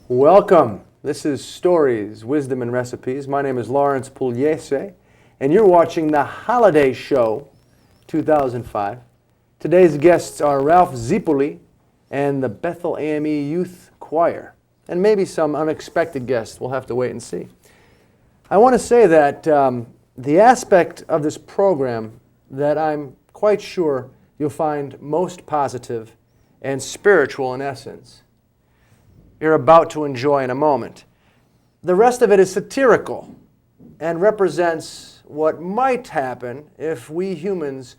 Welcome. This is Stories, Wisdom, and Recipes. My name is Lawrence Pugliese, and you're watching the Holiday Show 2005. Today's guests are Ralph Zipoli and the Bethel AME Youth Choir, and maybe some unexpected guests. We'll have to wait and see. I want to say that the aspect of this program that I'm quite sure you'll find most positive and spiritual in essence, you're about to enjoy in a moment. The rest of it is satirical and represents what might happen if we humans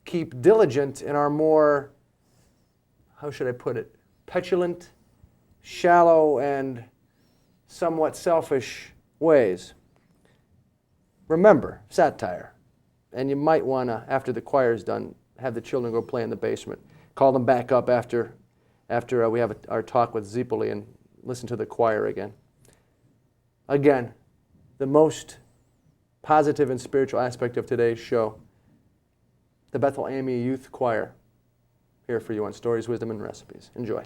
keep diligent in our more, how should I put it, petulant, shallow, and somewhat selfish ways. Remember, satire. And you might want to, after the choir's done, have the children go play in the basement. Call them back up after we have our talk with Zipoli and listen to the choir again. Again, the most positive and spiritual aspect of today's show, the Bethel AME Youth Choir, here for you on Stories, Wisdom, and Recipes. Enjoy.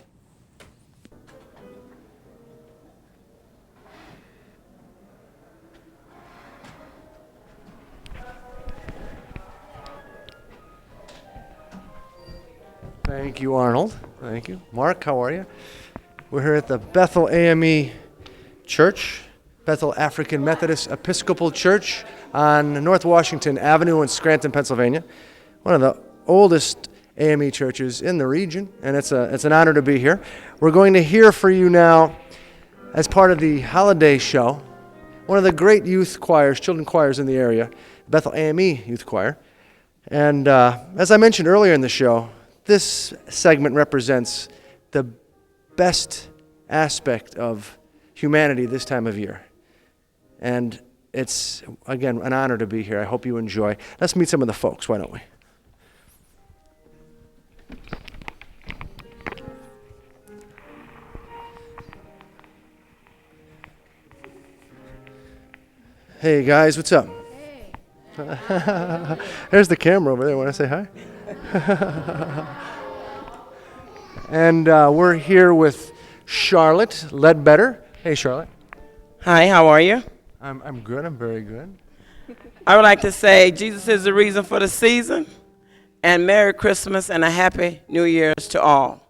Thank you, Arnold. Thank you. Mark, how are you? We're here at the Bethel AME Church, Bethel African Methodist Episcopal Church on North Washington Avenue in Scranton, Pennsylvania. One of the oldest AME churches in the region, and it's an honor to be here. We're going to hear for you now, as part of the holiday show, one of the great youth choirs, children choirs in the area, Bethel AME Youth Choir. And as I mentioned earlier in the show, this segment represents the best aspect of humanity this time of year. And it's, again, an honor to be here. I hope you enjoy. Let's meet some of the folks, why don't we? Hey guys, what's up? Hey. There's the camera over there. Want to say hi? And we're here with Charlotte Ledbetter. Hey, Charlotte. Hi, how are you? I'm good. I'm very good. I would like to say Jesus is the reason for the season, and Merry Christmas and a Happy New Year's to all.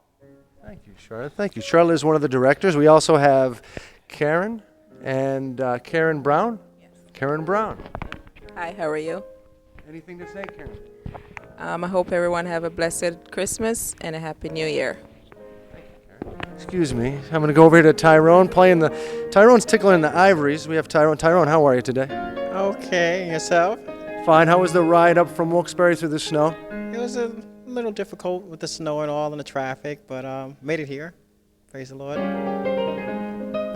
Thank you, Charlotte. Thank you. Charlotte is one of the directors. We also have Karen and Karen Brown. Yes. Karen Brown. Hi, how are you? Anything to say, Karen? I hope everyone have a blessed Christmas and a Happy New Year. Excuse me. I'm going to go over here to Tyrone. Tyrone's tickling the ivories. We have Tyrone. Tyrone, how are you today? Okay, yourself? Fine. How was the ride up from Wilkes-Barre through the snow? It was a little difficult with the snow and all and the traffic, but made it here. Praise the Lord.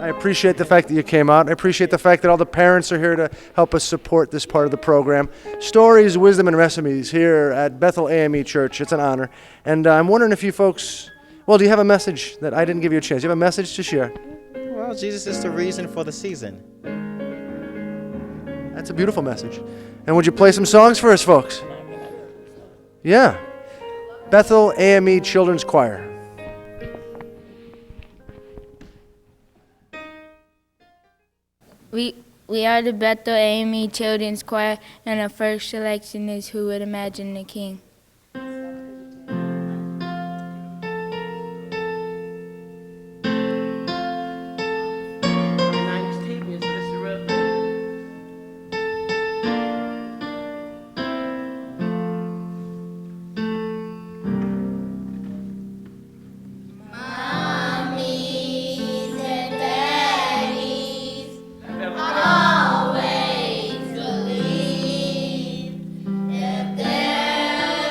I appreciate the fact that you came out. I appreciate the fact that all the parents are here to help us support this part of the program. Stories, Wisdom, and Recipes here at Bethel AME Church. It's an honor. And I'm wondering if you folks, well, do you have a message that I didn't give you a chance? Do you have a message to share? Well, Jesus is the reason for the season. That's a beautiful message. And would you play some songs for us, folks? Yeah. Bethel AME Children's Choir. We are the Bethel AME Children's Choir, and our first selection is Who Would Imagine the King? Always believe if there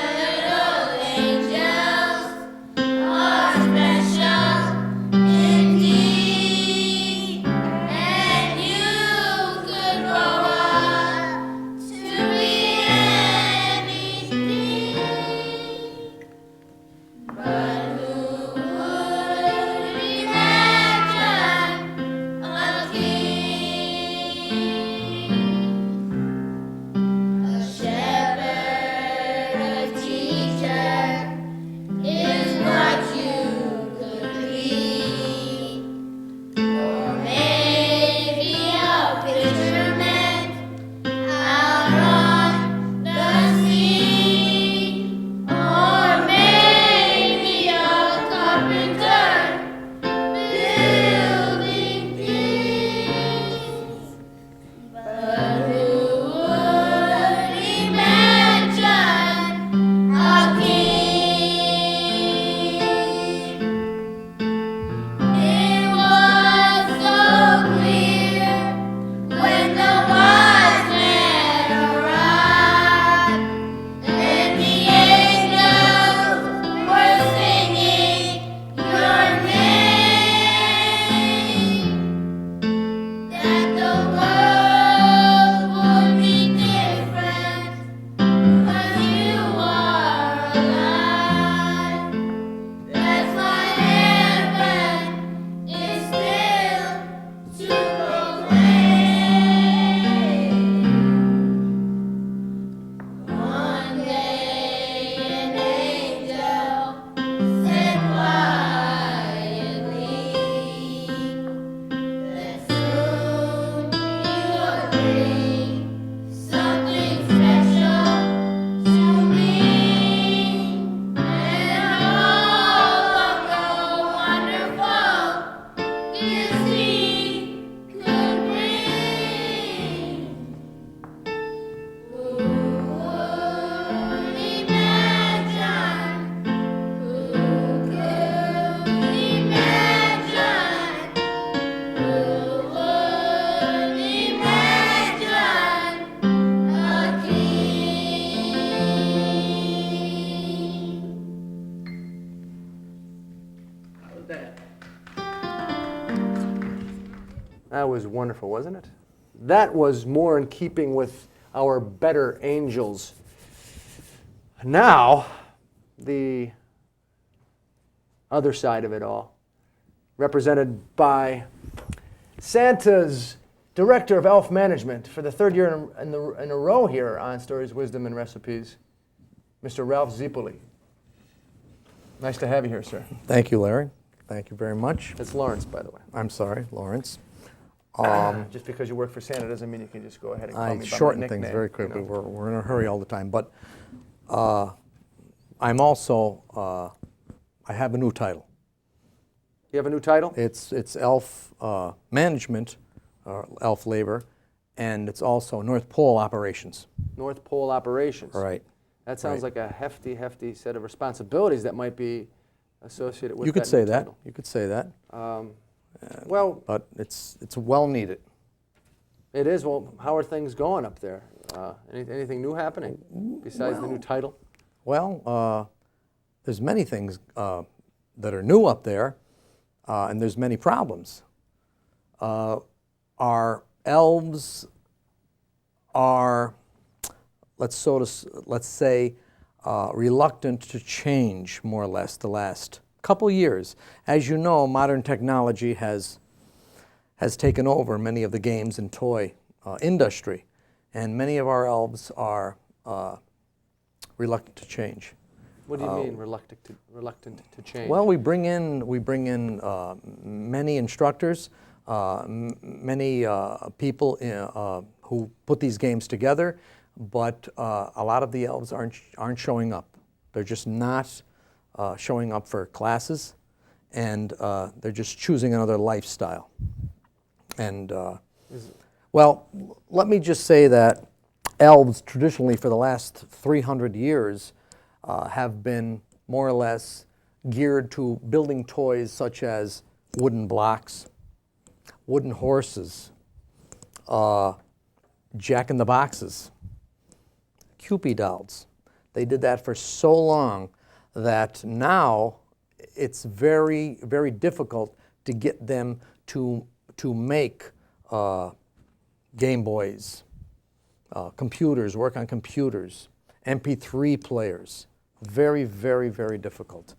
That was wonderful, wasn't it? That was more in keeping with our better angels. Now, the other side of it all, represented by Santa's Director of Elf Management for the third year in a row here on Stories, Wisdom, and Recipes, Mr. Ralph Zipoli. Nice to have you here, sir. Thank you, Larry. Thank you very much. It's Lawrence, by the way. I'm sorry, Lawrence. Just because you work for Santa doesn't mean you can just go ahead and call me by my shorten nickname. things very quickly. You know? We're in a hurry all the time. But I'm also, I have a new title. You have a new title? It's Elf Management, Elf Labor, and it's also North Pole Operations. North Pole Operations. Right. That sounds Right. like a hefty set of responsibilities that might be associated with You could that say new that. title. You could say that. Well, But it's well needed. it is. Well, how are things going up there? Anything new happening besides the new title? Well, there's many things that are new up there, and there's many problems. Our elves are, let's say, reluctant to change more or less the last couple years. As you know, modern technology has taken over many of the games and toy industry, and many of our elves are reluctant to change. What do you mean reluctant to change? Well, we bring in many instructors, many people who put these games together, but a lot of the elves aren't showing up. They're just not showing up for classes, and they're just choosing another lifestyle. And well, let me just say that elves traditionally for the last 300 years have been more or less geared to building toys such as wooden blocks, wooden horses, Jack-in-the-Boxes, Cupid dolls. They did that for so long that now it's very, very difficult to get them to make Game Boys, computers, work on computers, MP3 players. Very, very, very difficult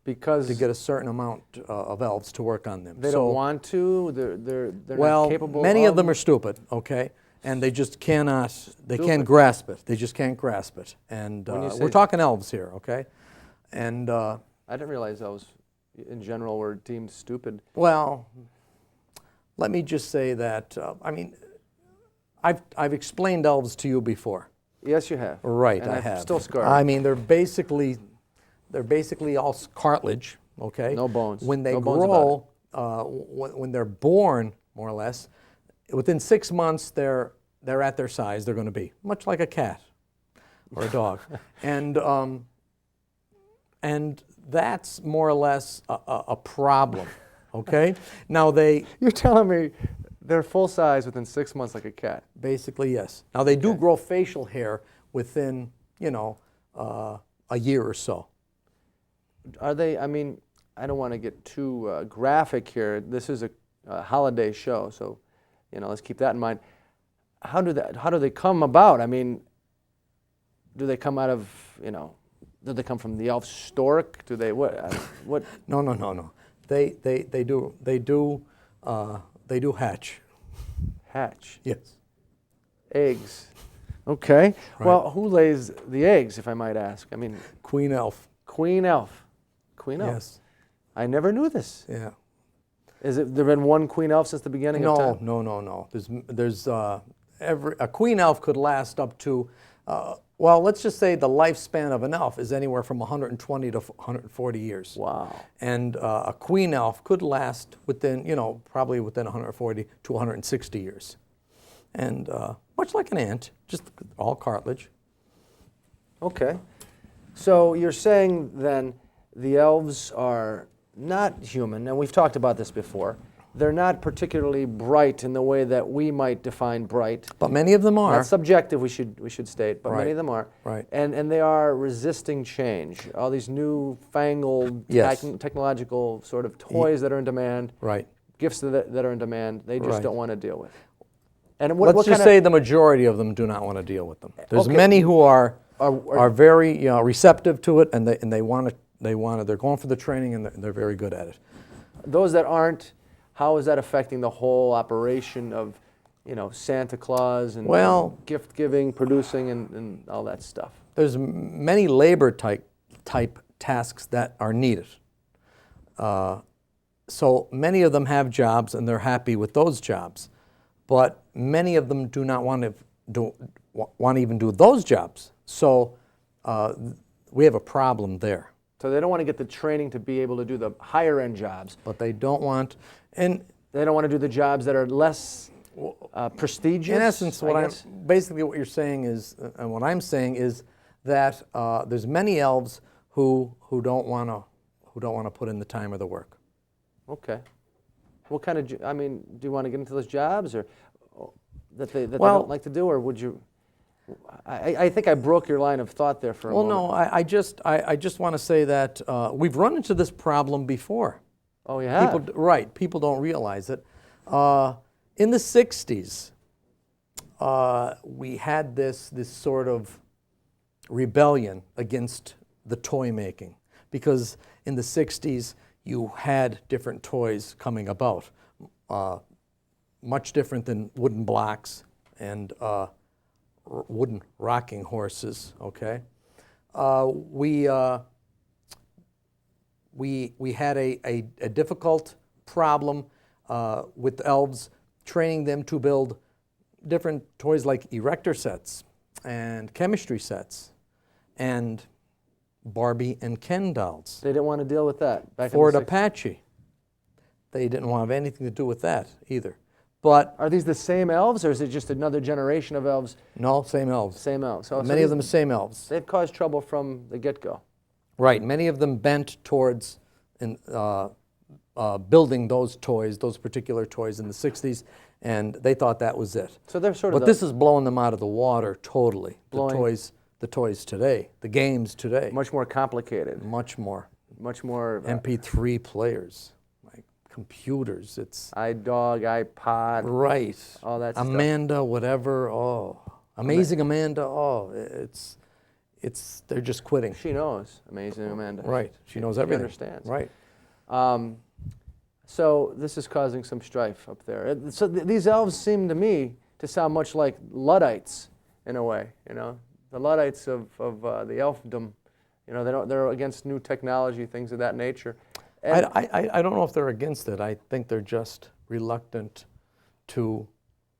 because to get a certain amount of elves to work on them. they don't want to. They're well, not capable. many of them are stupid. Okay, and they just cannot. They can't grasp it. They just can't grasp it. And When you say- we're talking elves here. Okay, and I didn't realize those, in general, were deemed stupid. well, let me just say that I mean, I've explained elves to you before. Yes, you have. Right, and I I'm have. Still scarred. I mean, they're basically all cartilage. Okay. No bones. When they No bones grow, when they're born, more or less, within 6 months they're at their size. They're going to be much like a cat or a dog, and that's more or less a problem. Okay. Now You're telling me they're full size within 6 months, like a cat. basically yes. Now they do grow facial hair within a year or so. Are they? I mean, I don't want to get too graphic here. This is a holiday show, so let's keep that in mind. How do they come about? I mean, do they come out of Do they come from the elf stork? Do they what? What? No. They do hatch. Hatch Yes. eggs. Okay. Right. Well, who lays the eggs, if I might ask? I mean, Queen elf. Queen elf. Queen elf. Yes. I never knew this. Yeah. Is it there been one queen elf since the beginning of time? No. There's a queen elf could last up to well, let's just say the lifespan of an elf is anywhere from 120 to 140 years. Wow. And a queen elf could last within, probably within 140 to 160 years. And much like an ant, just all cartilage. Okay. So you're saying then the elves are not human, and we've talked about this before. They're not particularly bright in the way that we might define bright. But many of them are. That's subjective, we should state, but many Right. of them are. Right. And they are resisting change. All these new fangled Yes. technological sort of toys that are in demand. Right. gifts that are in demand, they just Right. don't want to deal with. And Let's just say the majority of them do not want to deal with them. There's Okay. many who are Are- very receptive to it, and they want to. They're going for the training, and they're very good at it. those that aren't, how is that affecting the whole operation of, Santa Claus and Well- gift giving, producing, and all that stuff? There's many labor type tasks that are needed. So many of them have jobs, and they're happy with those jobs. But many of them do not want to even do those jobs. So we have a problem there. So they don't want to get the training to be able to do the higher end jobs. But they don't want, and They don't want to do the jobs that are less prestigious. in essence, I guess. basically what you're saying is, and what I'm saying is that there's many elves who don't want to put in the time or the work. Okay. What kind of? Do you want to get into those jobs, or that they Well- don't like to do, or would you? I think I broke your line of thought there for a Well, moment. no, I just want to say that we've run into this problem before. Oh, you have? People don't realize it. In the 60s, we had this sort of rebellion against the toy making, because in the 60s you had different toys coming about, much different than wooden blocks and wooden rocking horses. Okay, we had a difficult problem with elves, training them to build different toys like erector sets and chemistry sets and Barbie and Ken dolls. They didn't want to deal with that back Ford in the 60s. Apache. They didn't want to have anything to do with that either. But Are these the same elves, or is it just another generation of elves? no, same elves. Same elves. So Many of them same elves. They've caused trouble from the get-go. Right. Many of them bent towards building those toys, those particular toys in the 60s, and they thought that was it. So they're sort of. But this is blowing them out of the water totally. Blowing- The toys today, the games today, much more complicated. much more. Much more. MP3 players, like computers. It's iDog, iPod. right. All that stuff. Amanda, whatever. Oh, amazing Amanda. Oh, they're just quitting. She knows. Amazing Amanda. Right. She knows She everything. understands. Right. So this is causing some strife up there. So these elves seem to me to sound much like Luddites in a way. The Luddites of the elfdom. They're against new technology, things of that nature. And I don't know if they're against it. I think they're just reluctant to,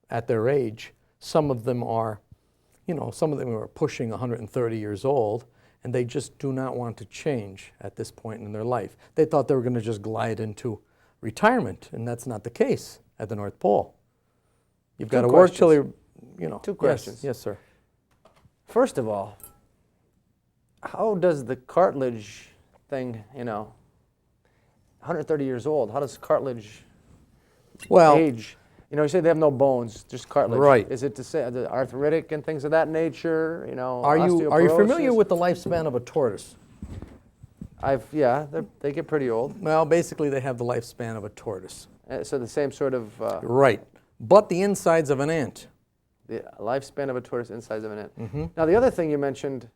at their age. Some of them are pushing 130 years old, and they just do not want to change at this point in their life. They thought they were going to just glide into retirement, and that's not the case at the North Pole. You've got to work till you're, Two Yes, questions. yes, sir. First of all, how does the cartilage thing, 130 years old, how does cartilage Well, age? You say they have no bones, just cartilage. Right. Is it to say the arthritic and things of that nature? are you familiar osteoporosis? with the lifespan of a tortoise? They get pretty old. Well, basically, they have the lifespan of a tortoise. So the same sort of Right. But the insides of an ant. the lifespan of a tortoise, insides of an ant. Mm-hmm. Now the other thing you mentioned,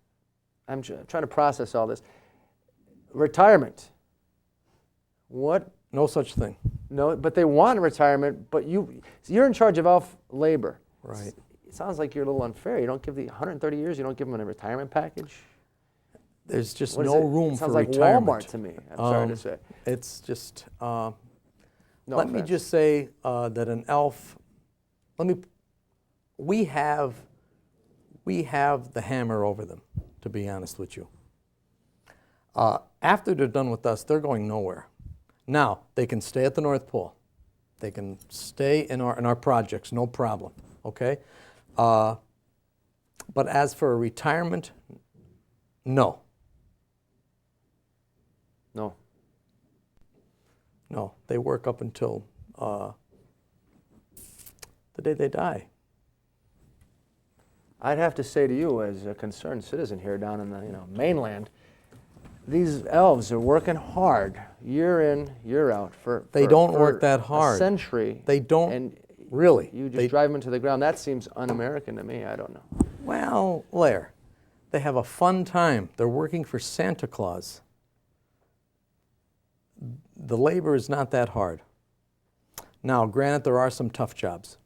I'm trying to process all this. Retirement. What? No such thing. No, but they want retirement. But you're in charge of elf labor. Right. It sounds like you're a little unfair. You don't give the 130 years. You don't give them a retirement package. There's just What is no it? room It for sounds like retirement. Walmart to me. I'm sorry to say. It's just, No let me offense. just say that an elf, we have the hammer over them, to be honest with you. After they're done with us, they're going nowhere. Now, they can stay at the North Pole. They can stay in our projects, no problem, okay? But as for a retirement, no. No. No, they work up until the day they die. I'd have to say to you, as a concerned citizen here down in the mainland, these elves are working hard, year in, year out, They don't work that hard. A century. They don't and really. You just They- drive them into the ground. That seems un-American to me. I don't know. Well, Lair, they have a fun time. They're working for Santa Claus. The labor is not that hard. Now, granted, there are some tough jobs.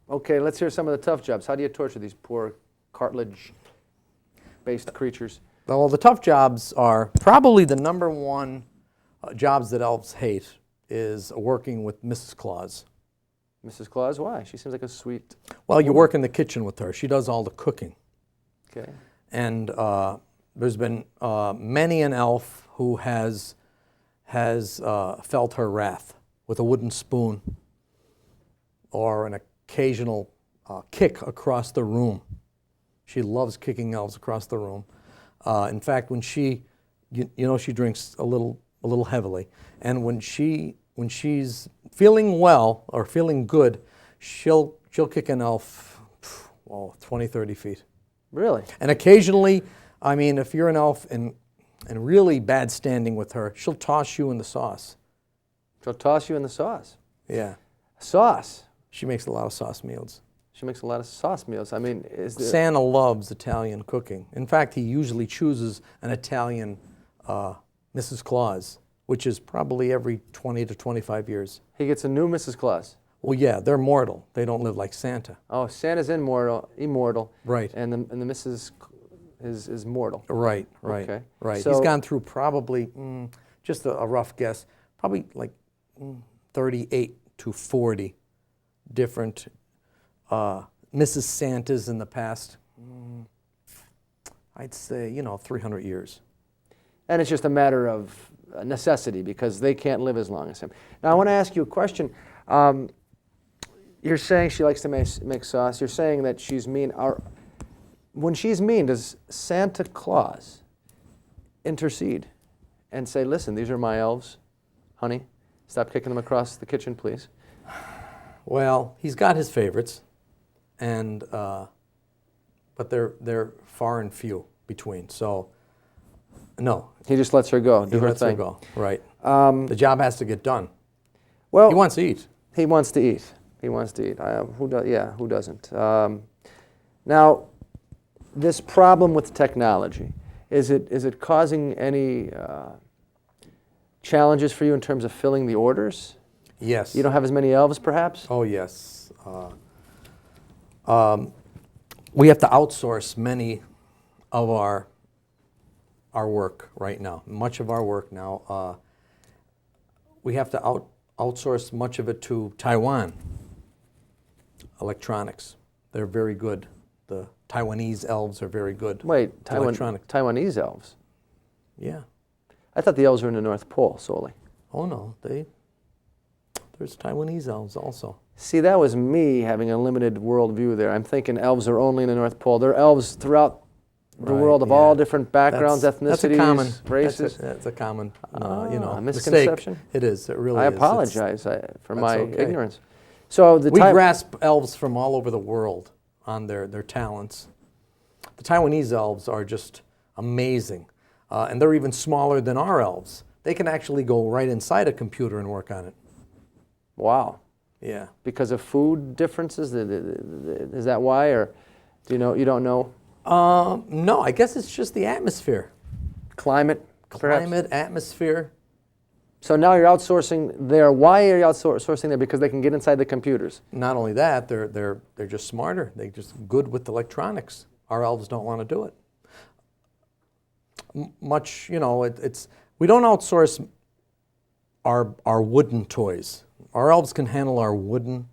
Okay, let's hear some of the tough jobs. How do you torture these poor cartilage-based creatures? Well, the tough jobs are probably the number one jobs that elves hate is working with Mrs. Claus. Mrs. Claus, why? She seems like a sweet... Well, you work in the kitchen with her. She does all the cooking. Okay. And there's been many an elf who has felt her wrath with a wooden spoon or an occasional kick across the room. She loves kicking elves across the room. In fact, when she, you know, she drinks a little heavily, and when she's feeling well or feeling good, she'll kick an elf, 20, 30 feet. Really? And occasionally, I mean, if you're an elf in really bad standing with her, she'll toss you in the sauce. She'll toss you in the sauce. Yeah. Sauce? She makes a lot of sauce meals. She makes a lot of sauce meals. I mean, Santa loves Italian cooking. In fact, he usually chooses an Italian Mrs. Claus, which is probably every 20 to 25 years. He gets a new Mrs. Claus. Well, yeah, they're mortal. They don't live like Santa. Oh, Santa's immortal. Right. And the Mrs. is mortal. Right. Okay. Right. So- He's gone through probably, just a rough guess, probably like 38 to 40 different Mrs. Santas in the past, I'd say, 300 years. And it's just a matter of necessity because they can't live as long as him. Now, I want to ask you a question. You're saying she likes to make sauce. You're saying that she's mean. When she's mean, does Santa Claus intercede and say, listen, these are my elves, honey, stop kicking them across the kitchen, please? Well, he's got his favorites, and but they're far and few between. So, no. He just lets her go, do He her lets thing. her go. Right. The job has to get done. Well, He wants to eat. He wants to eat. He wants to eat. Who doesn't? Now, this problem with technology, is it causing any challenges for you in terms of filling the orders? Yes. You don't have as many elves, perhaps? Oh, yes. We have to outsource many of our work right now. Much of our work now. We have to outsource much of it to Taiwan. Electronics. They're very good. The Taiwanese elves are very good. Wait, Electronic. Taiwanese elves? Yeah. I thought the elves were in the North Pole solely. Oh, no. There's Taiwanese elves also. See, that was me having a limited worldview there. I'm thinking elves are only in the North Pole. There are elves throughout the Right, world of yeah. all different backgrounds, ethnicities, that's a common, races. That's a common, a mistake. misconception? It is. It really I is. apologize for that's my okay. ignorance. So the We grasp elves from all over the world on their talents. The Taiwanese elves are just amazing. And they're even smaller than our elves. They can actually go right inside a computer and work on it. Wow. Yeah. Because of food differences? Is that why? Or do you know? You don't know? No, I guess it's just the atmosphere. Climate? Perhaps? Climate, atmosphere. So now you're outsourcing there. Why are you outsourcing there? Because they can get inside the computers. Not only that, they're just smarter. They're just good with electronics. Our elves don't want to do it. Much, it's we don't outsource our wooden toys. Our elves can handle our wooden.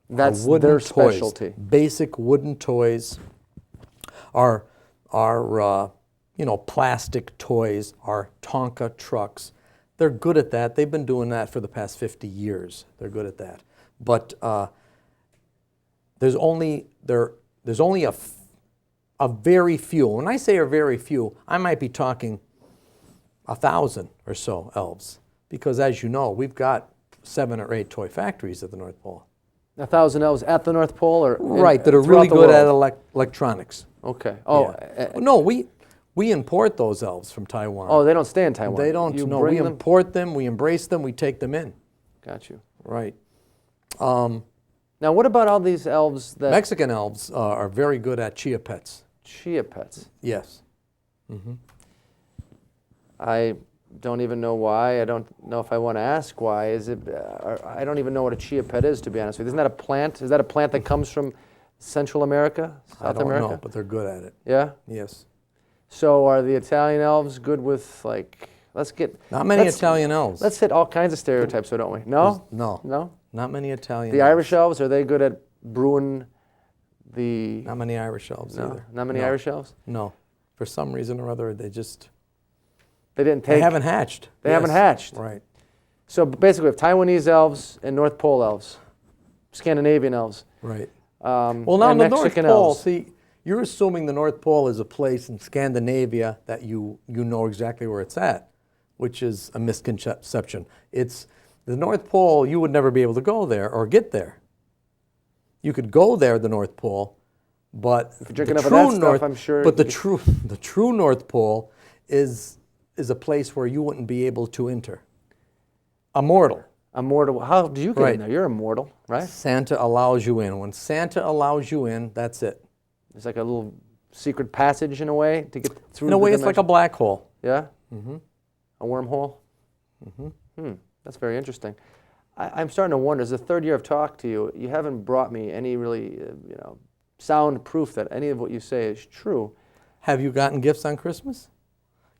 That's wooden their toys, specialty. Basic wooden toys. Our plastic toys. Our Tonka trucks. They're good at that. They've been doing that for the past 50 years. They're good at that. But there's only a very few. When I say a very few, I might be talking 1,000 or so elves. Because as you know, we've got 7 or 8 toy factories at the North Pole. 1,000 elves at the North Pole, or Right, that are really throughout the good at world? electronics. Okay. Oh, Yeah. No, we We import those elves from Taiwan. Oh, they don't stay in Taiwan. They don't. You No, bring we them? import them. We embrace them. We take them in. Got you. Right. Now, what about all these elves that Mexican elves are very good at chia pets. chia pets? Yes. I don't even know why. I don't know if I want to ask why. Is it? I don't even know what a chia pet is, to be honest with you. Isn't that a plant? Is that a plant that comes from Central America, I South don't America? know, but they're good at it. Yeah. Yes. So are the Italian elves good with like? Let's get. Not many let's- Italian elves. Let's hit all kinds of stereotypes, so don't we? No. No. No. Not many Italian. The elves. Irish elves, are they good at brewing the? Not many Irish elves No. either. Not many No. Irish elves. No. For some reason or other, they just They didn't they take. haven't hatched. They haven't Yes. hatched. Right. So basically, we have Taiwanese elves and North Pole elves, Scandinavian elves. Right. Well, Well, now and the North Mexican Pole. elves. See, you're assuming the North Pole is a place in Scandinavia that you know exactly where it's at, which is a misconception. It's the North Pole. You would never be able to go there or get there. You could go there, the North Pole, but If you're drinking the enough of true that stuff, North, I'm sure But you the true North Pole is a place where you wouldn't be able to enter. A mortal. Immortal. How do you get Right. in there? You're immortal, right? Santa allows you in. When Santa allows you in, that's it. There's like a little secret passage in a way to get through. In a the way, it's like a dimension. black hole. Yeah. Mm-hmm. A wormhole. Mm-hmm. That's very interesting. I'm starting to wonder. As the third year I've talked to you, you haven't brought me any really, sound proof that any of what you say is true. Have you gotten gifts on Christmas?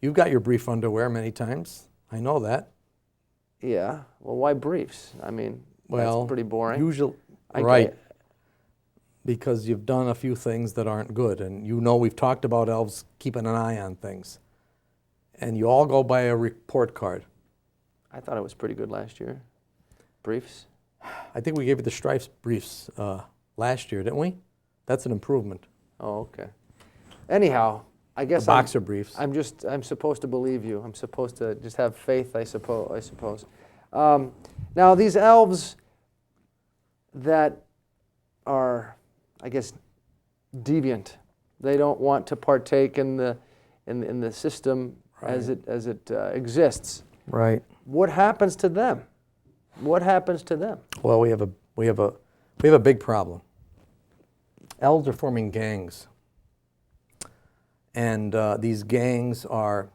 You've got your brief underwear many times. I know that. Yeah. Well, why briefs? I mean, Well, that's pretty boring. Usually, I get right. it. Because you've done a few things that aren't good. And you know we've talked about elves keeping an eye on things. And you all go by a report card. I thought it was pretty good last year. Briefs. I think we gave you the stripes briefs last year, didn't we? That's an improvement. Oh, okay. Anyhow, I guess The boxer briefs. I'm supposed to believe you. I'm supposed to just have faith, I suppose. Now, these elves that are, I guess, deviant, they don't want to partake in the system as it exists. Right. What happens to them? What happens to them? Well, we have a big problem. Elves are forming gangs, and these gangs are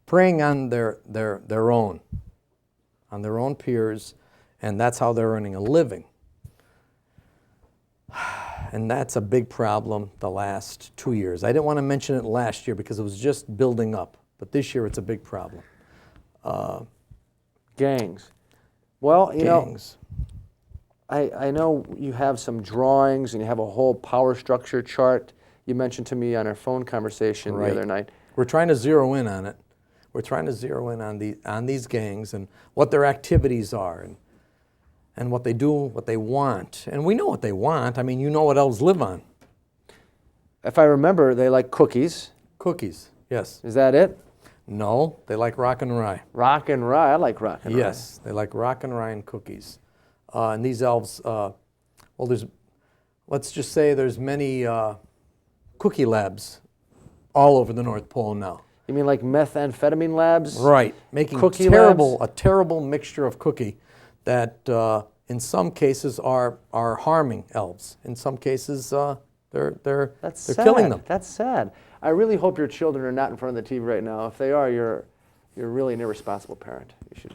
preying on their own peers, and that's how they're earning a living. And that's a big problem the last 2 years. I didn't want to mention it last year because it was just building up, but this year it's a big problem. Gangs. Well, you know, Gangs. I know you have some drawings and you have a whole power structure chart you mentioned to me on our phone conversation Right. the other night. We're trying to zero in on it. We're trying to zero in on these gangs and what their activities are and what they do, what they want. And we know what they want. I mean, you know what elves live on. If I remember, they like cookies. Cookies, yes. Is that it? No, they like rock and rye. Rock and rye. I like rock and rye. Yes, they like rock and rye and cookies. And these elves, let's just say there's many cookie labs all over the North Pole now. You mean like methamphetamine labs? Right, making Cookie a terrible mixture of cookie that in some cases are harming elves. In some cases, they're That's sad. killing them. That's sad. I really hope your children are not in front of the TV right now. If they are, you're really an irresponsible parent. You should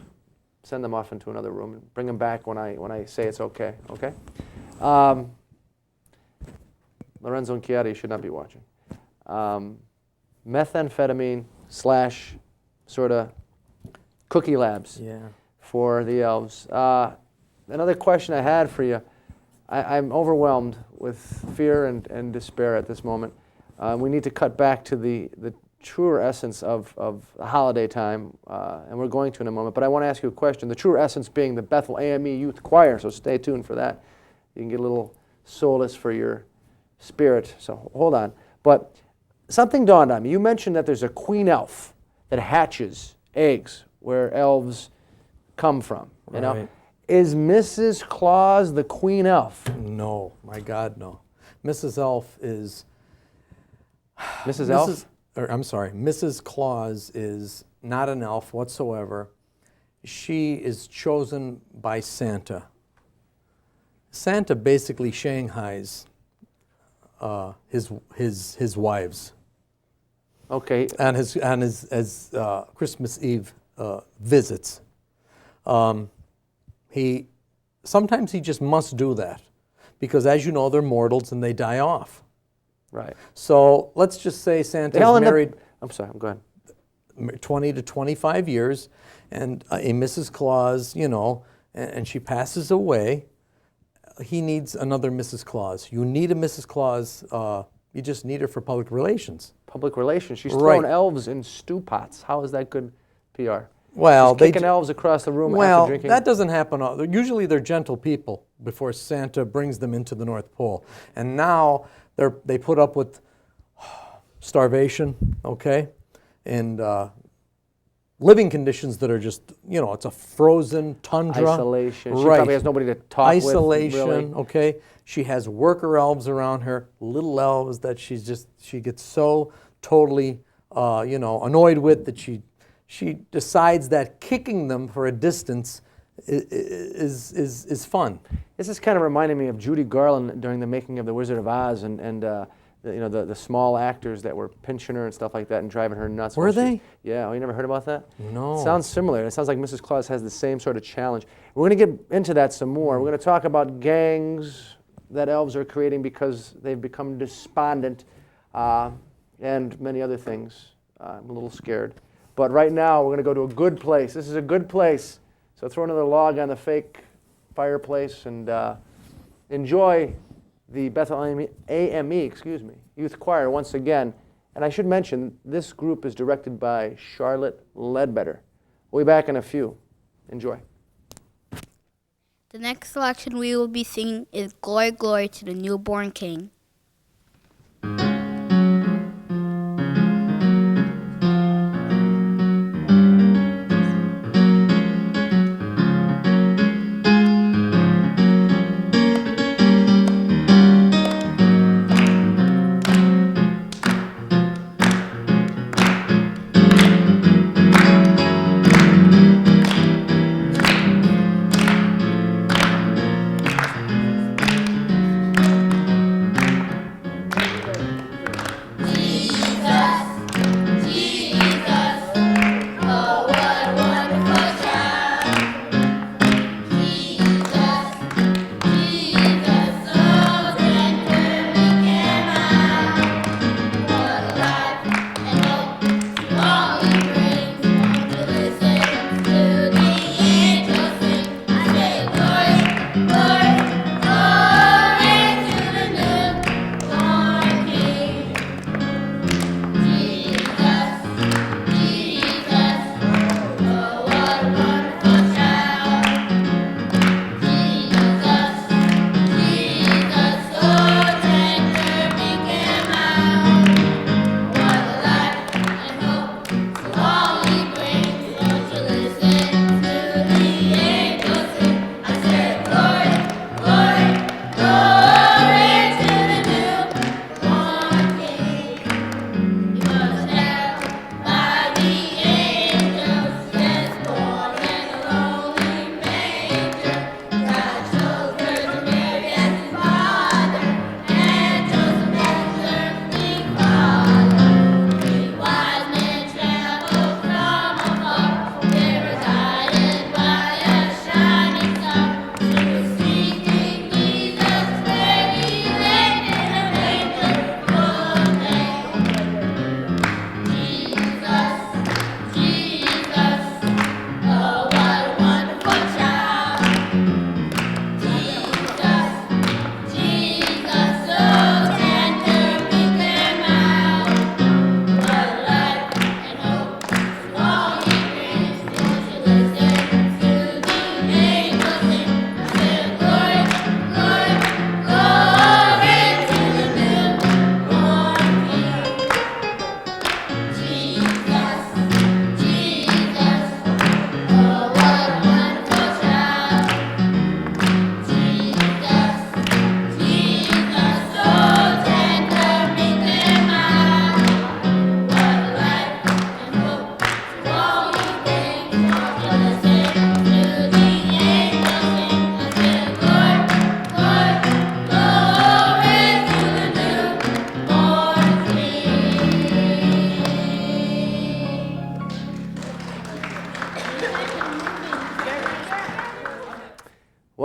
send them off into another room and bring them back when I say it's okay. Okay. Lorenzo and Chiara, you should not be watching. Methamphetamine / sort of cookie labs Yeah. for the elves. Another question I had for you. I'm overwhelmed with fear and despair at this moment. We need to cut back to the truer essence of the holiday time, and we're going to in a moment. But I want to ask you a question. The truer essence being the Bethel AME Youth Choir, so stay tuned for that. You can get a little solace for your spirit, so hold on. But something dawned on me. You mentioned that there's a queen elf that hatches eggs where elves come from. You know? Right. Is Mrs. Claus the queen elf? No, my God, no. Mrs. Elf is Mrs. Elf? I'm sorry, Mrs. Claus is not an elf whatsoever. She is chosen by Santa. Santa basically shanghais his wives Okay. and his Christmas Eve visits. Sometimes he just must do that because, as you know, they're mortals and they die off. Right. So let's just say Santa's They all end married up. I'm sorry. Go ahead. 20 to 25 years, and a Mrs. Claus, you know, and she passes away. He needs another Mrs. Claus. You need a Mrs. Claus. You just need her for public relations. Public relations. She's Right. throwing elves in stew pots. How is that good PR? Well, She's kicking elves across the room well, after drinking. that doesn't happen. Usually they're gentle people before Santa brings them into the North Pole. And now they put up with starvation, okay, and living conditions that are just, you know, it's a frozen tundra. Isolation. She Right. probably has nobody to talk Isolation, with. Really. okay. She has worker elves around her, little elves that she gets so totally, you know, annoyed with that she decides that kicking them for a distance is fun. This is kind of reminding me of Judy Garland during the making of The Wizard of Oz, and you know, the small actors that were pinching her and stuff like that and driving her nuts. Were while she was- they? Yeah. Oh, you never heard about that? No. It sounds similar. It sounds like Mrs. Claus has the same sort of challenge. We're going to get into that some more. We're going to talk about gangs that elves are creating because they've become despondent, and many other things. I'm a little scared. But right now, we're going to go to a good place. This is a good place. So throw another log on the fake fireplace and enjoy the Bethel AME, Youth Choir once again. And I should mention, this group is directed by Charlotte Ledbetter. We'll be back in a few. Enjoy. The next selection we will be singing is Glory, Glory to the Newborn King.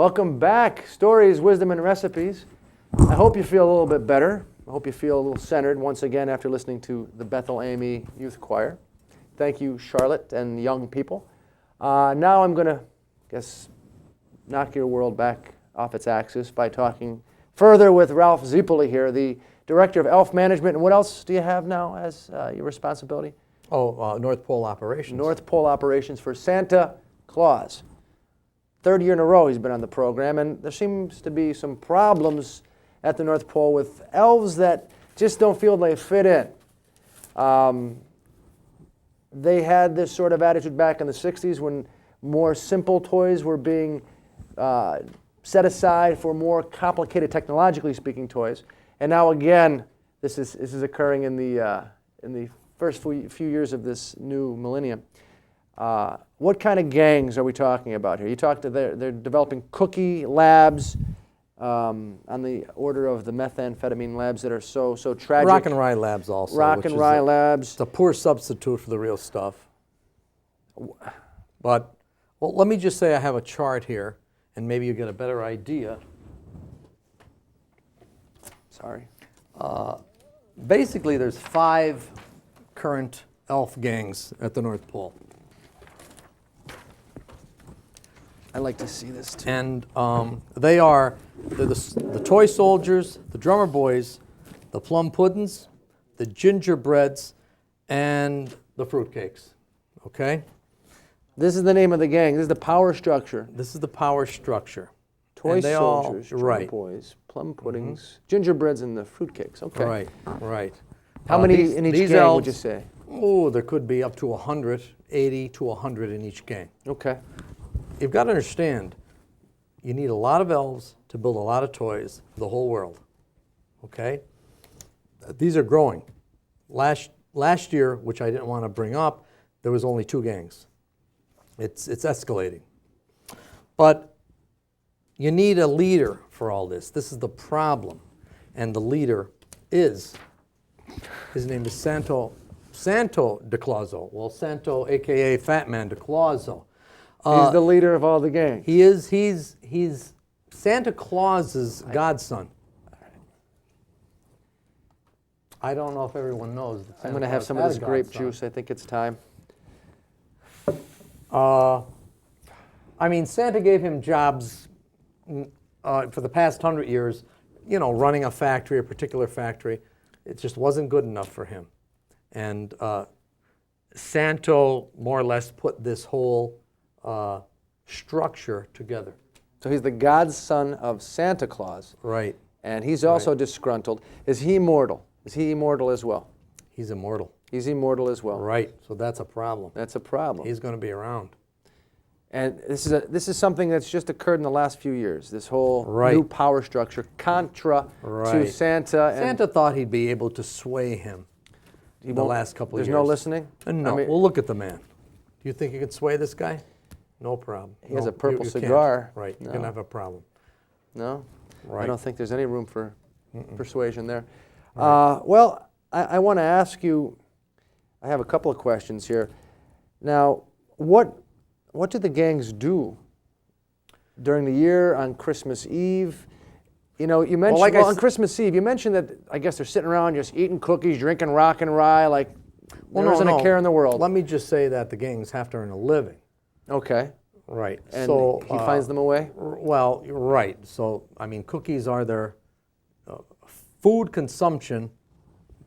Welcome back. Stories, wisdom, and recipes. I hope you feel a little bit better. I hope you feel a little centered once again after listening to the Bethel AME Youth Choir. Thank you, Charlotte and young people. Now I'm going to, knock your world back off its axis by talking further with Ralph Ziepeli here, the Director of Elf Management. And what else do you have now as your responsibility? North Pole Operations. North Pole Operations for Santa Claus. Third year in a row he's been on the program, and there seems to be some problems at the North Pole with elves that just don't feel they fit in. They had this sort of attitude back in the 60s when more simple toys were being set aside for more complicated, technologically speaking, toys. And now again, this is occurring in the first few years of this new millennium. What kind of gangs are we talking about here? You talked to they're developing cookie labs on the order of the methamphetamine labs that are so tragic. Rock and Rye Labs also. Rock and Rye Labs. It's a poor substitute for the real stuff. But, well, let me just say I have a chart here, and maybe you get a better idea. Sorry. Basically, there's 5 current elf gangs at the North Pole. I'd like to see this too. And they're the Toy Soldiers, the Drummer Boys, the Plum Puddins, the Gingerbreads, and the Fruitcakes. Okay? This is the name of the gang. This is the power structure. This is the power structure. Toy And they all- Soldiers, Drummer right. Boys, Plum Puddings, Gingerbreads, and the Fruitcakes. Okay. Right, right. How many in each gang would you say? Oh, there could be up to 100, 80 to 100 in each gang. Okay. You've got to understand, you need a lot of elves to build a lot of toys for the whole world. Okay? These are growing. Last year, which I didn't want to bring up, there was only 2 gangs. It's escalating. But you need a leader for all this. This is the problem. And the leader is, his name is Santo DeClauso. Well, Santo, a.k.a. Fat Man DeClauso. He's the leader of all the gangs. He's Santa Claus's godson. I don't know if everyone knows. that I'm Santa going to have Claus some of had this a grape godson. juice. I think it's time. I mean, Santa gave him jobs for the past 100 years, running a factory, a particular factory. It just wasn't good enough for him. And Santo more or less put this whole structure together. So he's the godson of Santa Claus, Right. and he's also disgruntled. Is he immortal? Is he immortal as well? He's immortal. He's immortal as well. Right. So that's a problem. That's a problem. He's going to be around. And this is something that's just occurred in the last few years. This whole Right. new power structure contra to Right. Santa. And Santa thought he'd be able to sway him he the won't- last couple of There's years. no listening? No. I mean, Well, look at the man. Do you think you can sway this guy? No problem. He has No, a purple you can't. cigar. Right. You're No. going to have a problem. No? I Right. don't think there's any room for persuasion there. Well, I want to ask you, I have a couple of questions here. Now, what do the gangs do during the year on Christmas Eve? You mentioned like on Christmas Eve, you mentioned that I guess they're sitting around just eating cookies, drinking Rock and Rye, like there isn't a care in the world. Let me just say that the gangs have to earn a living. Okay. Right. And so he finds them a way? Well, you're right. So, I mean, cookies are their food consumption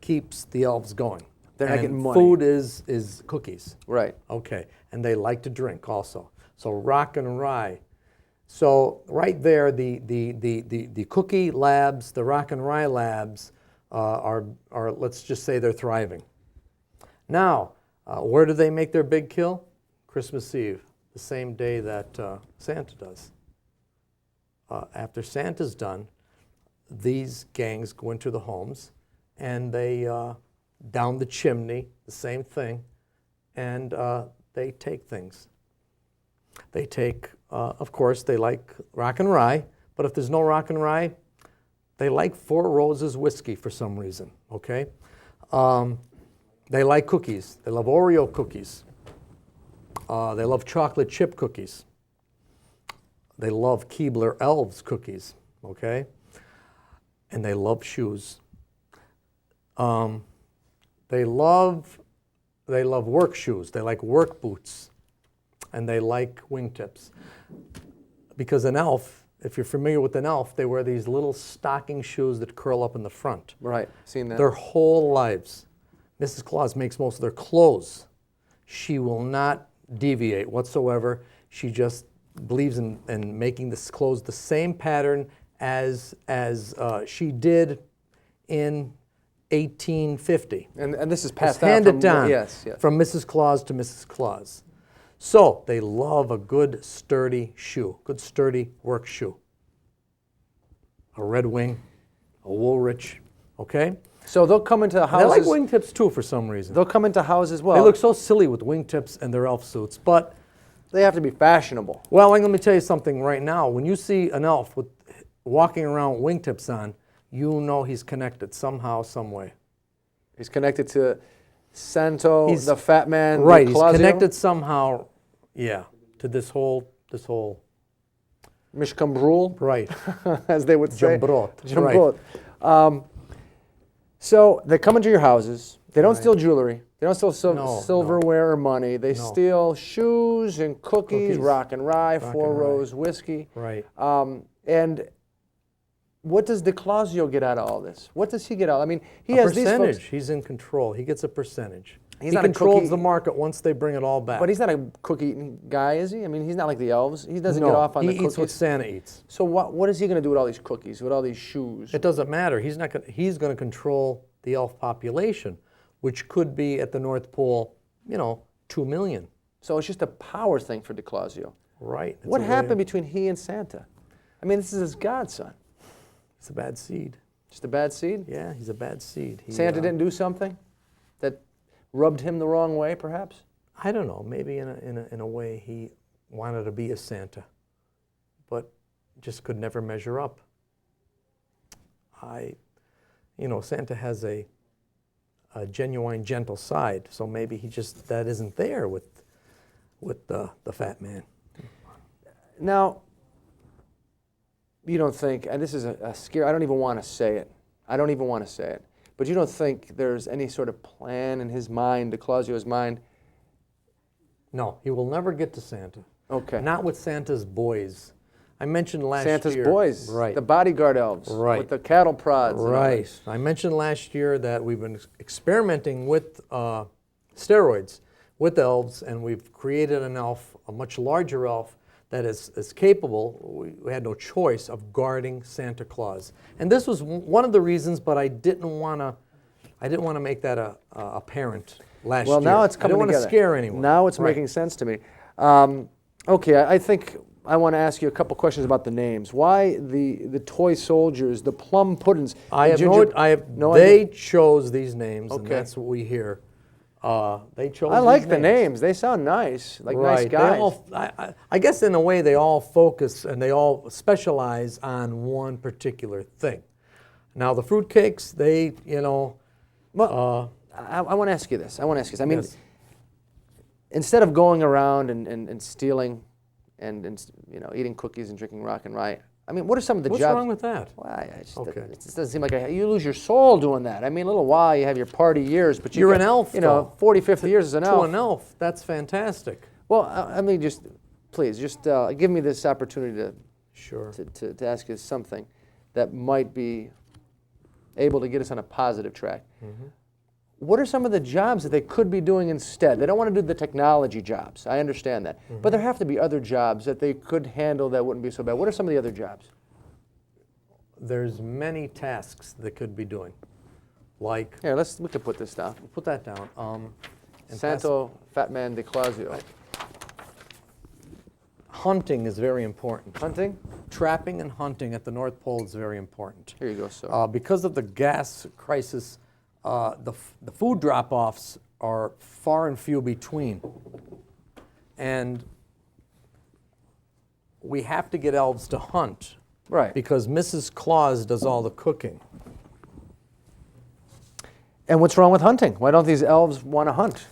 keeps the elves going. They're not And getting money. Food is cookies. Right. Okay. And they like to drink also. So Rock and Rye. So right there, the cookie labs, the Rock and Rye labs are let's just say they're thriving. Now, where do they make their big kill? Christmas Eve, the same day that Santa does. After Santa's done, these gangs go into the homes and they down the chimney, the same thing, and they take things. They take, of course, they like Rock and Rye, but if there's no Rock and Rye, they like Four Roses whiskey for some reason, okay? They like cookies. They love Oreo cookies. They love chocolate chip cookies. They love Keebler Elves cookies, okay? And they love shoes. They love work shoes. They like work boots. And they like wingtips. Because an elf, if you're familiar with an elf, they wear these little stocking shoes that curl up in the front. Right, seen that. Their whole lives. Mrs. Claus makes most of their clothes. She will not deviate whatsoever. She just believes in making this clothes the same pattern as she did in 1850. And this is It's passed down handed from, down yes, yes. from Mrs. Claus to Mrs. Claus. So they love a good sturdy shoe, good sturdy work shoe. A Red Wing, a Woolrich, okay? So they'll come into They houses. like wingtips too for some reason. They'll come into houses. Well, They look so silly with wingtips and their elf suits, but they have to be fashionable. well, let me tell you something right now. When you see an elf walking around with wingtips on, you know he's connected somehow, some way. He's connected to Santo, He's- the fat man. Right, de he's Clausio, connected somehow, yeah, to this whole, Mishkambrul, right, as they would say. Jambrot, Jambrot. So they come into your houses. They don't steal jewelry. They don't steal No, silverware or money. They No. steal shoes and cookies, Cookies. rock and rye, Rock Four and rye. Rose whiskey. right. And what does de Clausio get out of all this? What does he get out? I mean, he A has these percentage. folks, He's in control. He gets a percentage. He's He not a controls cookie- the market once they bring it all back. but he's not a cookie-eating guy, is he? I mean, he's not like the elves. He doesn't no, get off on he the eats cookies. what Santa eats. So what is he going to do with all these cookies, with all these shoes? It doesn't matter. He's not. He's going to control the elf population, which could be at the North Pole, 2 million. So it's just a power thing for de Clausio. Right. It's What a way- happened between he and Santa? I mean, this is his godson. It's a bad seed. Just a bad seed? Yeah, he's a bad seed. He, Santa didn't do something that rubbed him the wrong way, perhaps? I don't know. Maybe in a way he wanted to be a Santa, but just could never measure up. Santa has a genuine gentle side, so maybe that isn't there with the fat man. Now, you don't think, and this is a scare, I don't even want to say it. I don't even want to say it. But you don't think there's any sort of plan in his mind, de Clausio's mind? No, he will never get to Santa. Okay. Not with Santa's boys. I mentioned last Santa's year. boys, Right. the bodyguard elves, Right. with the cattle prods. and all that. Right. I mentioned last year that we've been experimenting with steroids with elves, and we've created an elf, a much larger elf, that is capable, we had no choice, of guarding Santa Claus. And this was one of the reasons, but I didn't want to make that apparent last year. Well, now it's I coming didn't want together. to scare anyone. Now it's Right. making sense to me. Okay, I think I want to ask you a couple questions about the names. Why the toy soldiers, the plum puddings? I the have ginger- no they idea? chose these names, and Okay. that's what we hear. They chose. I like these the names. They sound nice, like nice Right. guys. They all, I guess in a way they all focus and they all specialize on one particular thing. Now the fruitcakes, Well, I want to ask you this. I mean, yes. instead of going around and stealing and eating cookies and drinking rock and rye, I mean, what are some of the What's jobs? wrong with that? Well, it just Okay. doesn't seem like you lose your soul doing that. I mean, a little while you have your party years, but You're an elf, though. 40, 50 years as an To elf. an elf, that's fantastic. Well, I mean, please, give me this opportunity Sure. to ask you something that might be able to get us on a positive track. Mm-hmm. What are some of the jobs that they could be doing instead? They don't want to do the technology jobs. I understand that. Mm-hmm. But there have to be other jobs that they could handle that wouldn't be so bad. What are some of the other jobs? There's many tasks that could be doing, like Here, we could put this down. put that down. And Santo Fat Man de Clausio. hunting is very important. Hunting? Trapping and hunting at the North Pole is very important. Here you go, sir. Because of the gas crisis, the food drop-offs are far and few between. And we have to get elves to hunt. Right. Because Mrs. Claus does all the cooking. And what's wrong with hunting? Why don't these elves want to hunt?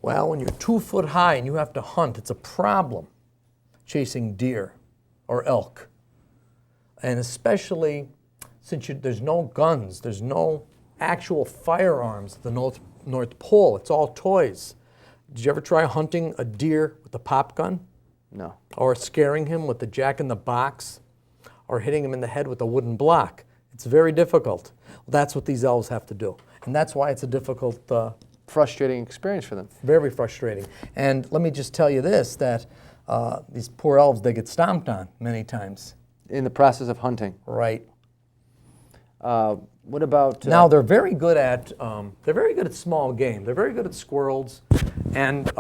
Well, when you're 2 foot high and you have to hunt, it's a problem chasing deer. or elk. And especially since there's no guns, there's no actual firearms at the North Pole. It's all toys. Did you ever try hunting a deer with a pop gun? No. Or scaring him with the jack-in-the-box? Or hitting him in the head with a wooden block? It's very difficult. Well, that's what these elves have to do. And that's why it's a difficult, Frustrating experience for them. very frustrating. And let me just tell you this, that these poor elves, they get stomped on many times. In the process of hunting. Right. What about... Now they're very good at small game. They're very good at squirrels and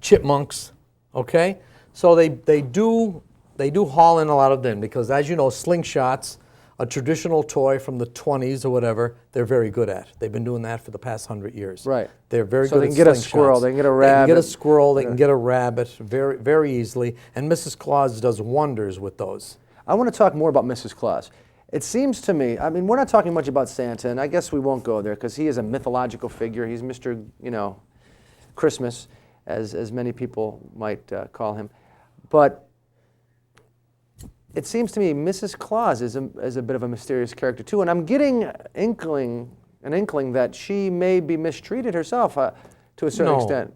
chipmunks. Okay, so they do haul in a lot of them because, as you know, slingshots, a traditional toy from the 20s or whatever, they're very good at. They've been doing that for the past 100 years. Right. They're very So good they at can get a slingshots. squirrel, they can get a They can get a rabbit. squirrel. They can get a rabbit very, very easily. And Mrs. Claus does wonders with those. I want to talk more about Mrs. Claus. It seems to me, I mean, we're not talking much about Santa, and I guess we won't go there because he is a mythological figure. He's Mr., Christmas, as many people might call him. But it seems to me Mrs. Claus is a bit of a mysterious character too, and I'm getting an inkling that she may be mistreated herself to a certain No. extent.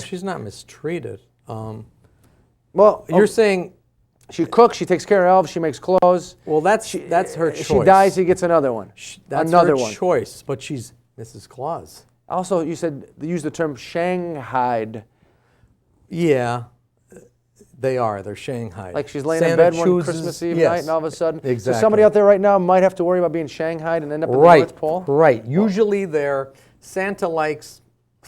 She's not mistreated. Well, You're saying, she cooks, she takes care of elves, she makes clothes. well, that's her choice. She dies, he gets another one. That's another her one. choice, but she's Mrs. Claus. Also, you use the term Shanghaied. Yeah, they are. They're Shanghai. Like she's laying in Santa bed one chooses- Christmas Eve yes, night, and all of a sudden, exactly. so somebody out there right now might have to worry about being Shanghaied and end up at the Right, North Pole. right. Usually, Santa likes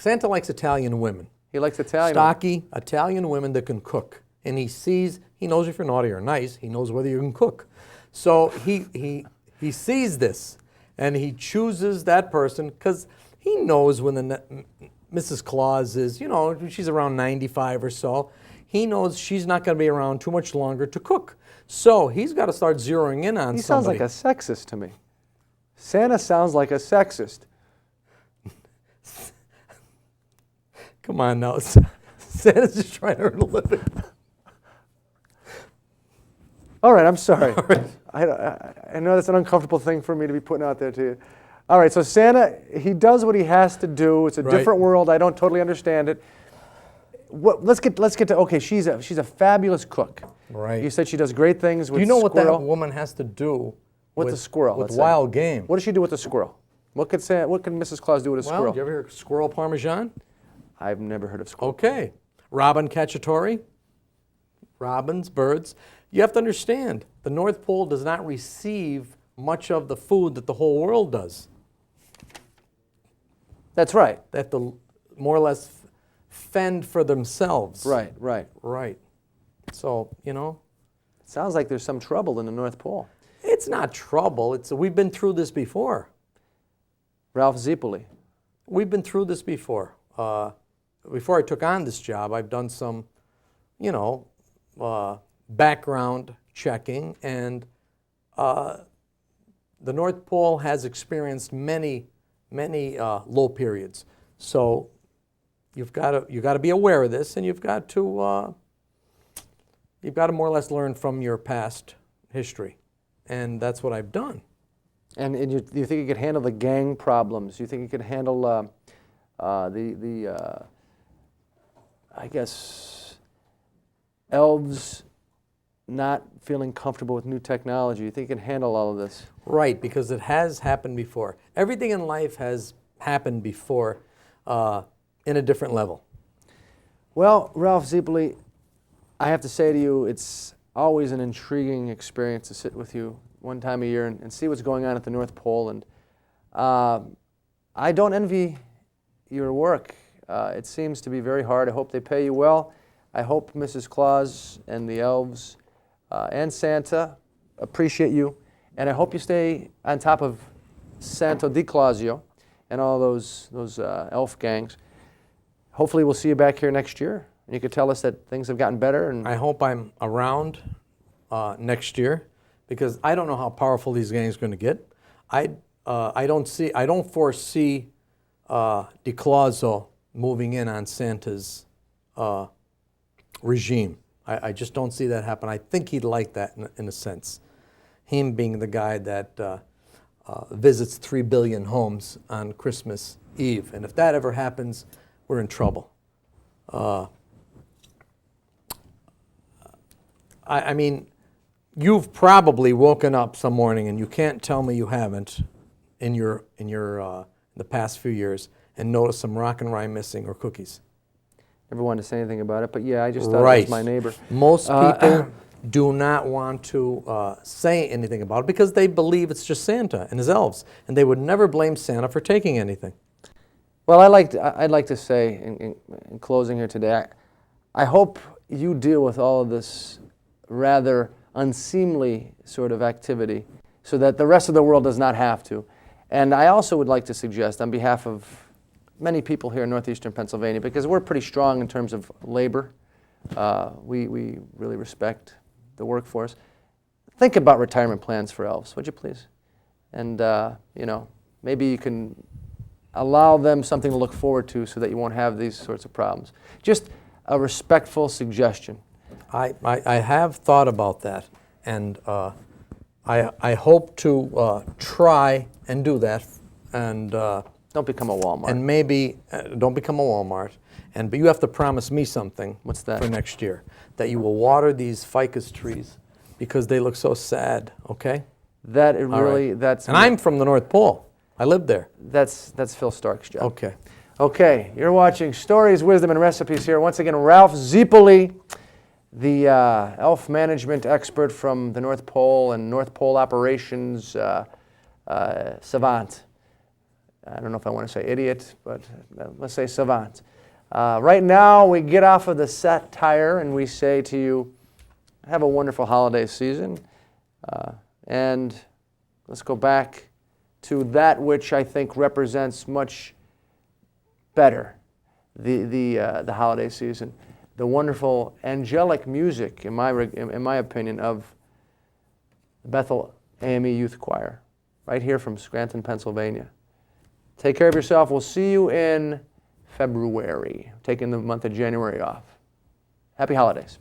Italian women. He likes Italian. Stocky Italian women that can cook, and he knows if you're naughty or nice. He knows whether you can cook. So he sees this, and he chooses that person because he knows when Mrs. Claus is, she's around 95 or so. He knows she's not going to be around too much longer to cook. So he's got to start zeroing in on He sounds somebody. like a sexist to me. Santa sounds like a sexist. Come on now. Santa's just trying to earn a living. All right, I'm sorry. I know that's an uncomfortable thing for me to be putting out there to you. All right, so Santa, he does what he has to do. It's a Right. different world. I don't totally understand it. Let's get to okay. She's a fabulous cook. Right. You said she does great things with Do you know what squirrel. that woman has to do With the squirrel, with let's say. wild game? What does she do with the squirrel? What can Mrs. Claus do with a Well, squirrel? did you ever hear squirrel parmesan? I've never heard of squirrel. Okay. Robin cacciatore. Robins, birds. You have to understand, the North Pole does not receive much of the food that the whole world does. That's right. They have to more or less fend for themselves. Right. Right. So, Sounds like there's some trouble in the North Pole. it's not trouble. We've been through this before. Ralph Zipoli. We've been through this before. Before I took on this job, I've done some, background checking, and the North Pole has experienced many low periods. So you've got to be aware of this, and you've got to more or less learn from your past history, and that's what I've done. And you think you could handle the gang problems? You think you could handle I guess, elves not feeling comfortable with new technology? You think you can handle all of this? Right, because it has happened before. Everything in life has happened before in a different level. Well, Ralph Zipoli, I have to say to you, it's always an intriguing experience to sit with you one time a year and see what's going on at the North Pole. And I don't envy your work. It seems to be very hard. I hope they pay you well. I hope Mrs. Claus and the elves and Santa appreciate you. And I hope you stay on top of Santo di Clausio and all those elf gangs. Hopefully we'll see you back here next year, and you could tell us that things have gotten better. And I hope I'm around next year, because I don't know how powerful these gangs are going to get. I don't foresee Di Clauso moving in on Santa's regime. I just don't see that happen. I think he'd like that in a sense. Him being the guy that visits 3 billion homes on Christmas Eve. And if that ever happens, we're in trouble. I mean, you've probably woken up some morning, and you can't tell me you haven't, in the past few years, and noticed some rock and rye missing or cookies. Never wanted to say anything about it, but yeah, I just thought it was my neighbor. Most people do not want to say anything about it because they believe it's just Santa and his elves, and they would never blame Santa for taking anything. Well, I'd like to say in closing here today, I hope you deal with all of this rather unseemly sort of activity so that the rest of the world does not have to. And I also would like to suggest, on behalf of many people here in northeastern Pennsylvania, because we're pretty strong in terms of labor, we really respect the workforce, think about retirement plans for elves, would you please? And maybe you can allow them something to look forward to so that you won't have these sorts of problems. Just a respectful suggestion. I have thought about that, and I hope to try and do that, and don't become a Walmart. And maybe don't become a Walmart. But you have to promise me something. What's that? For next year, that you will water these ficus trees because they look so sad. Okay. That it All really right. that's. And I'm from the North Pole. I lived there. That's Phil Stark's job. Okay. Okay, you're watching Stories, Wisdom, and Recipes here. Once again, Ralph Ziepoli, the elf management expert from the North Pole and North Pole operations savant. I don't know if I want to say idiot, but let's say savant. Right now, we get off of the satire and we say to you, have a wonderful holiday season. And let's go back to that which I think represents much better the holiday season. The wonderful angelic music, in my opinion, of the Bethel AME Youth Choir, right here from Scranton, Pennsylvania. Take care of yourself. We'll see you in February, taking the month of January off. Happy holidays.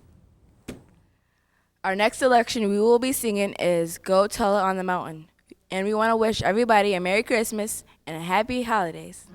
Our next selection we will be singing is Go Tell It on the Mountain. And we want to wish everybody a Merry Christmas and a Happy Holidays.